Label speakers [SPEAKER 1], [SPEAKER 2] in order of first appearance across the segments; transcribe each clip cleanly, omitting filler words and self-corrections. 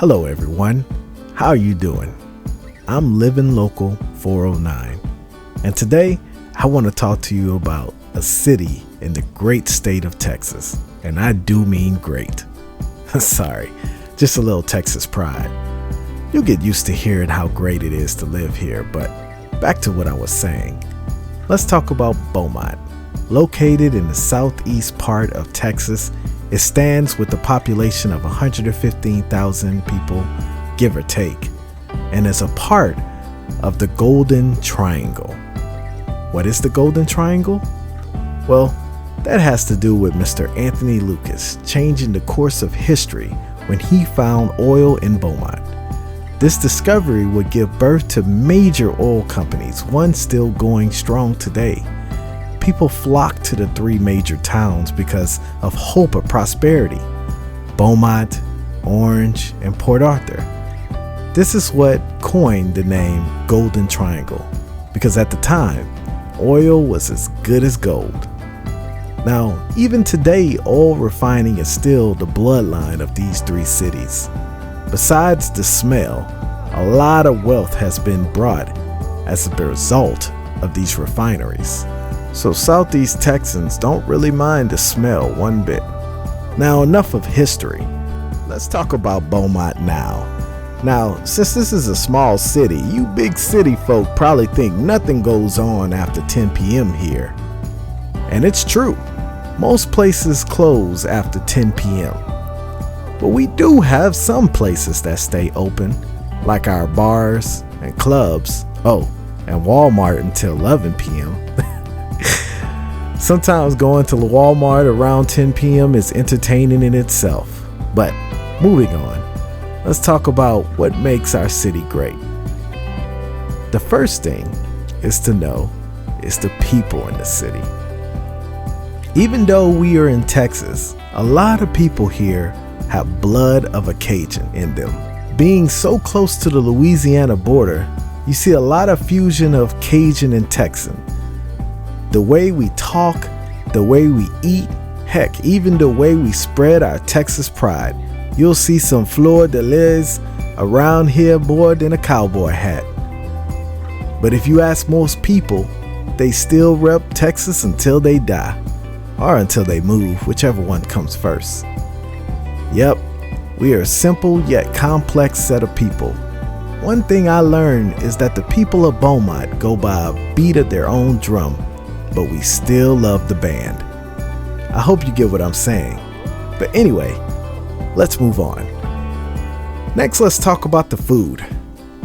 [SPEAKER 1] Hello everyone, how are you doing? I'm Living Local 409, and today I want to talk to you about a city in the great state of Texas, and I do mean great. Sorry, just a little Texas pride. You'll get used to hearing how great it is to live here, but back to what I was saying. Let's talk about Beaumont. Located in the southeast part of Texas, it stands with a population of 115,000 people, give or take, and is a part of the Golden Triangle. What is the Golden Triangle? Well, that has to do with Mr. Anthony Lucas changing the course of history when he found oil in Beaumont. This discovery would give birth to major oil companies, one still going strong today. People flocked to the three major towns because of hope of prosperity: Beaumont, Orange, and Port Arthur. This is what coined the name Golden Triangle, because at the time, oil was as good as gold. Now, even today, oil refining is still the bloodline of these three cities. Besides the smell, a lot of wealth has been brought as a result of these refineries. So Southeast Texans don't really mind the smell one bit. Now, enough of history. Let's talk about Beaumont now. Now, since this is a small city, you big city folk probably think nothing goes on after 10 p.m. here. And it's true. Most places close after 10 p.m. But we do have some places that stay open, like our bars and clubs. Oh, and Walmart until 11 p.m. Sometimes going to Walmart around 10 p.m. is entertaining in itself. But moving on, let's talk about what makes our city great. The first thing is to know is the people in the city. Even though we are in Texas, a lot of people here have blood of a Cajun in them. Being so close to the Louisiana border, you see a lot of fusion of Cajun and Texan. The way we talk, the way we eat, heck, even the way we spread our Texas pride. You'll see some fleur de lis around here more than a cowboy hat. But if you ask most people, they still rep Texas until they die, or until they move, whichever one comes first. Yep, we are a simple yet complex set of people. One thing I learned is that the people of Beaumont go by a beat of their own drum, but we still love the band. I hope you get what I'm saying. But anyway, let's move on. Next, let's talk about the food.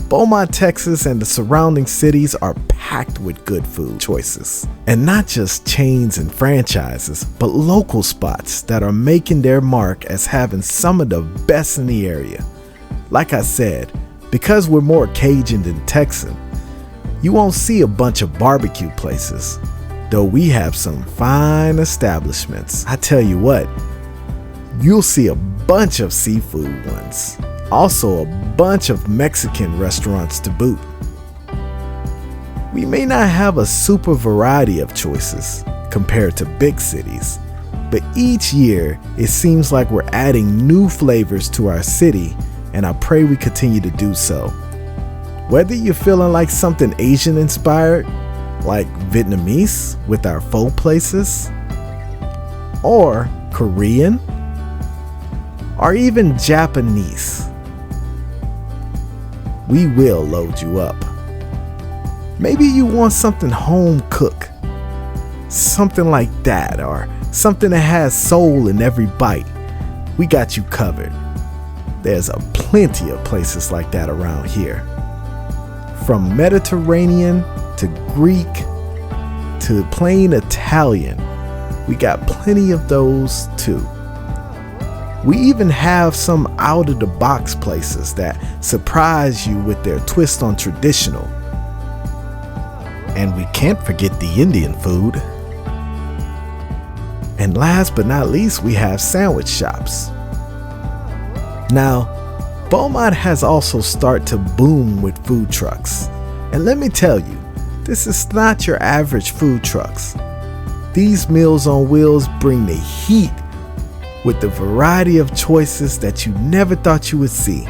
[SPEAKER 1] Beaumont, Texas and the surrounding cities are packed with good food choices. And not just chains and franchises, but local spots that are making their mark as having some of the best in the area. Like I said, because we're more Cajun than Texan, you won't see a bunch of barbecue places, though we have some fine establishments. I tell you what, you'll see a bunch of seafood ones. Also a bunch of Mexican restaurants to boot. We may not have a super variety of choices compared to big cities, but each year it seems like we're adding new flavors to our city, and I pray we continue to do so. Whether you're feeling like something Asian inspired, like Vietnamese with our pho places, or Korean, or even Japanese, we will load you up. Maybe you want something home cooked, something like that, or something that has soul in every bite. We got you covered. There's a plenty of places like that around here. From Mediterranean to Greek to plain Italian, we got plenty of those too. We even have some out-of-the-box places that surprise you with their twist on traditional. And we can't forget the Indian food. And last but not least, we have sandwich shops. Now, Beaumont has also started to boom with food trucks. And let me tell you, this is not your average food trucks. These Meals on Wheels bring the heat with the variety of choices that you never thought you would see.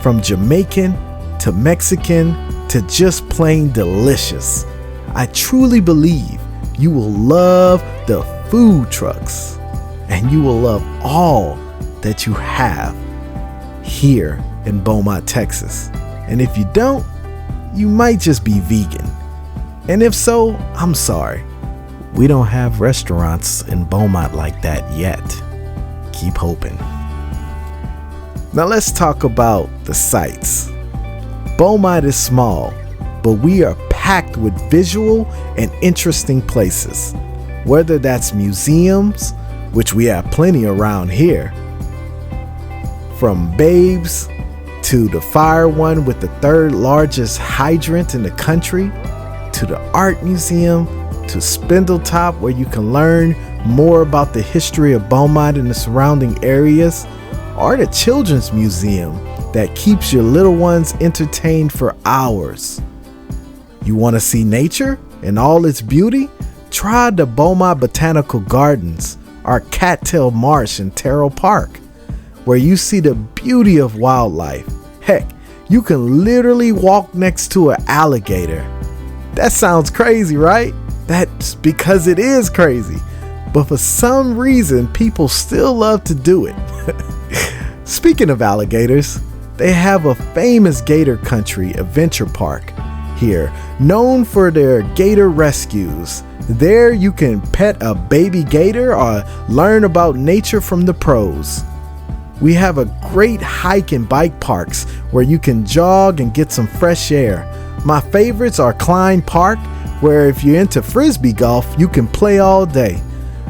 [SPEAKER 1] from Jamaican to Mexican to just plain delicious. I truly believe you will love the food trucks and you will love all that you have here in Beaumont, Texas. And if you don't, you might just be vegan. And if so, I'm sorry. We don't have restaurants in Beaumont like that yet. Keep hoping. Now let's talk about the sights. Beaumont is small, but we are packed with visual and interesting places. Whether that's museums, which we have plenty around here, from Babes to the fire one with the third largest hydrant in the country, to the art museum, to Spindletop where you can learn more about the history of Beaumont and the surrounding areas, or the children's museum that keeps your little ones entertained for hours. You want to see nature in all its beauty? Try the Beaumont Botanical Gardens or Cattail Marsh in Terrell Park, where you see the beauty of wildlife. Heck, you can literally walk next to an alligator. That sounds crazy, right? That's because it is crazy. But for some reason, people still love to do it. Speaking of alligators, they have a famous gator country adventure park here, known for their gator rescues. There you can pet a baby gator or learn about nature from the pros. We have a great hike and bike parks where you can jog and get some fresh air. My favorites are Klein Park, where if you're into frisbee golf, you can play all day.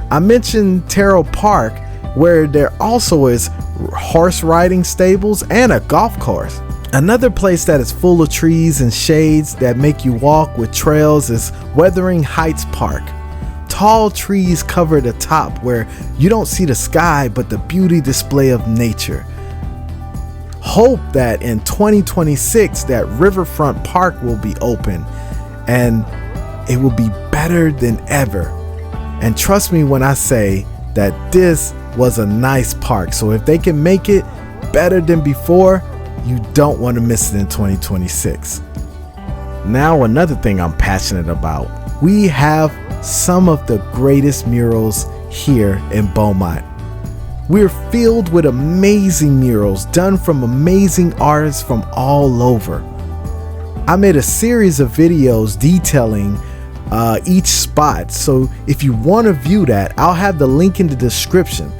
[SPEAKER 1] I mentioned Terrell Park, where there also is horse riding stables and a golf course. Another place that is full of trees and shades that make you walk with trails is Wuthering Heights Park. Tall trees cover the top where you don't see the sky but the beauty display of nature. Hope that in 2026 that Riverfront Park will be open and it will be better than ever. And trust me when I say that this was a nice park. So if they can make it better than before, you don't want to miss it in 2026. Now, another thing I'm passionate about. We have some of the greatest murals here in Beaumont. We're filled with amazing murals done from amazing artists from all over. I made a series of videos detailing each spot, so if you want to view that, I'll have the link in the description.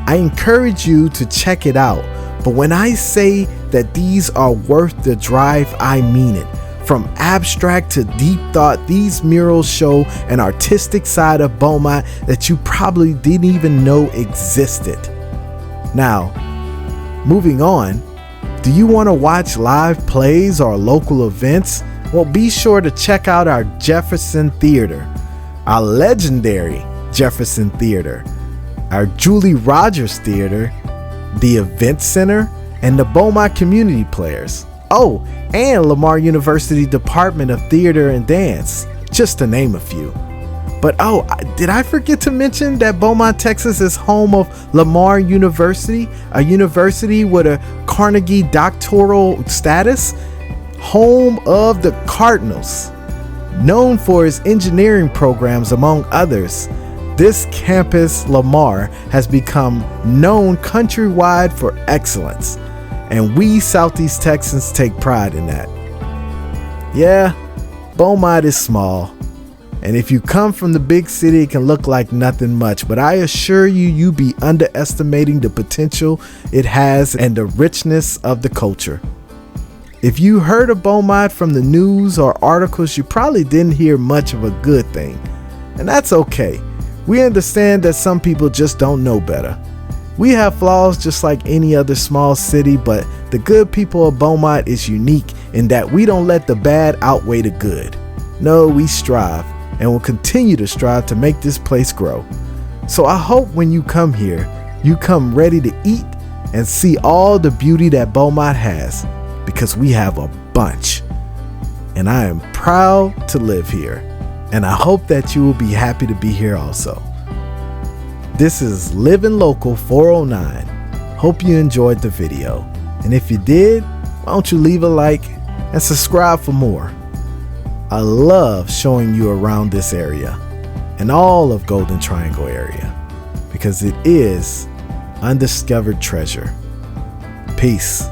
[SPEAKER 1] I encourage you to check it out. But when I say that these are worth the drive, I mean it. From abstract to deep thought, these murals show an artistic side of Beaumont that you probably didn't even know existed. Now, moving on, do you want to watch live plays or local events? Well, be sure to check out our Jefferson Theater, our legendary Jefferson Theater, our Julie Rogers Theater, the Event Center, and the Beaumont Community Players. Oh, and Lamar University Department of Theater and Dance, just to name a few. But oh, did I forget to mention that Beaumont, Texas is home of Lamar University, a university with a Carnegie doctoral status, home of the Cardinals, known for its engineering programs among others. This campus, Lamar, has become known countrywide for excellence, and we Southeast Texans take pride in that. Yeah, Beaumont is small, and if you come from the big city, it can look like nothing much, but I assure you, you be underestimating the potential it has and the richness of the culture. If you heard of Beaumont from the news or articles, you probably didn't hear much of a good thing, and that's okay. We understand that some people just don't know better. We have flaws just like any other small city, but the good people of Beaumont is unique in that we don't let the bad outweigh the good. No, we strive and will continue to strive to make this place grow. So I hope when you come here, you come ready to eat and see all the beauty that Beaumont has, because we have a bunch. And I am proud to live here. And I hope that you will be happy to be here also. This is Living Local 409. Hope you enjoyed the video. And if you did, why don't you leave a like and subscribe for more? I love showing you around this area and all of Golden Triangle area because it is undiscovered treasure. Peace.